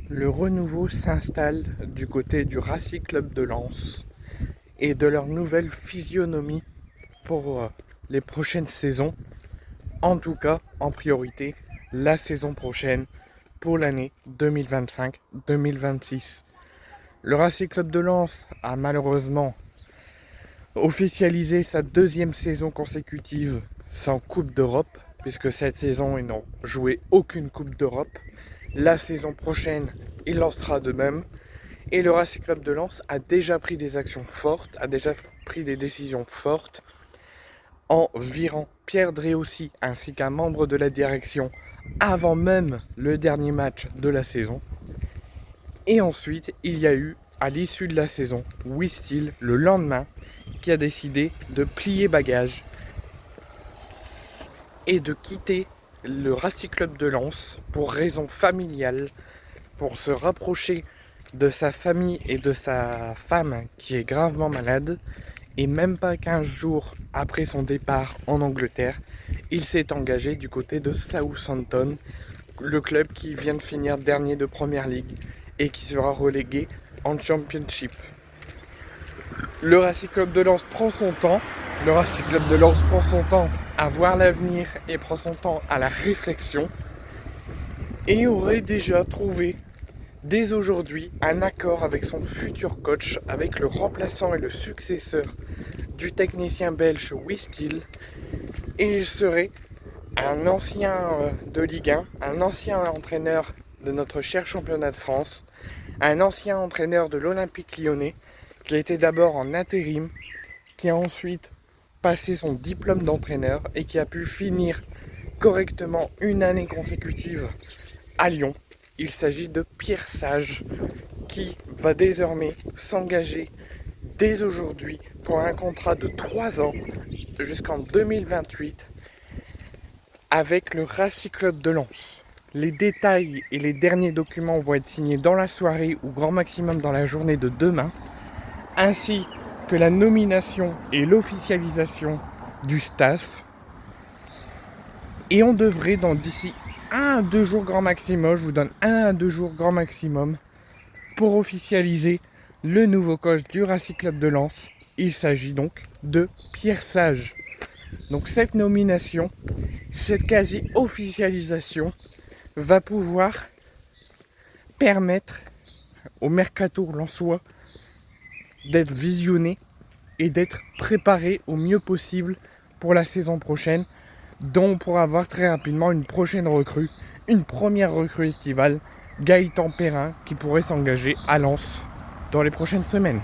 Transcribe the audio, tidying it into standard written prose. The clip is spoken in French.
Le renouveau s'installe du côté du Racing Club de Lens et de leur nouvelle physionomie pour les prochaines saisons. En tout cas, en priorité, la saison prochaine pour l'année 2025-2026. Le Racing Club de Lens a malheureusement officialisé sa deuxième saison consécutive sans Coupe d'Europe, puisque cette saison ils n'ont joué aucune Coupe d'Europe. La saison prochaine, il en sera de même. Et le Racing Club de Lens a déjà pris des actions fortes, a déjà pris des décisions fortes en virant Pierre Dréossi ainsi qu'un membre de la direction avant même le dernier match de la saison. Et ensuite, il y a eu, à l'issue de la saison, Wistil, le lendemain, qui a décidé de plier bagages et de quitter le Racing Club de Lens pour raison familiale, pour se rapprocher de sa famille et de sa femme qui est gravement malade. Et même pas 15 jours après son départ en Angleterre, il s'est engagé du côté de Southampton, le club qui vient de finir dernier de Première League et qui sera relégué en Championship. Le Racing Club de Lens prend son temps. Le Racing Club de Lens prend son temps à voir l'avenir et prend son temps à la réflexion. Et aurait déjà trouvé dès aujourd'hui un accord avec son futur coach, avec le remplaçant et le successeur du technicien belge Wistil. Et il serait un ancien de Ligue 1, un ancien entraîneur de notre cher championnat de France, un ancien entraîneur de l'Olympique Lyonnais, qui a été d'abord en intérim, qui a ensuite passé son diplôme d'entraîneur et qui a pu finir correctement une année consécutive à Lyon. Il s'agit de Pierre Sage, qui va désormais s'engager dès aujourd'hui pour un contrat de 3 ans jusqu'en 2028 avec le Racing Club de Lens. Les détails et les derniers documents vont être signés dans la soirée ou grand maximum dans la journée de demain, ainsi que la nomination et l'officialisation du staff. Et on devrait d'ici 1 à 2 jours grand maximum, je vous donne 1 à 2 jours grand maximum pour officialiser le nouveau coach du Racing Club de Lens. Il s'agit donc de Pierre Sage. Donc cette nomination, cette quasi-officialisation va pouvoir permettre au mercato lensois d'être visionné et d'être préparé au mieux possible pour la saison prochaine, dont on pourra avoir très rapidement une prochaine recrue, une première recrue estivale, Gaëtan Perrin, qui pourrait s'engager à Lens dans les prochaines semaines.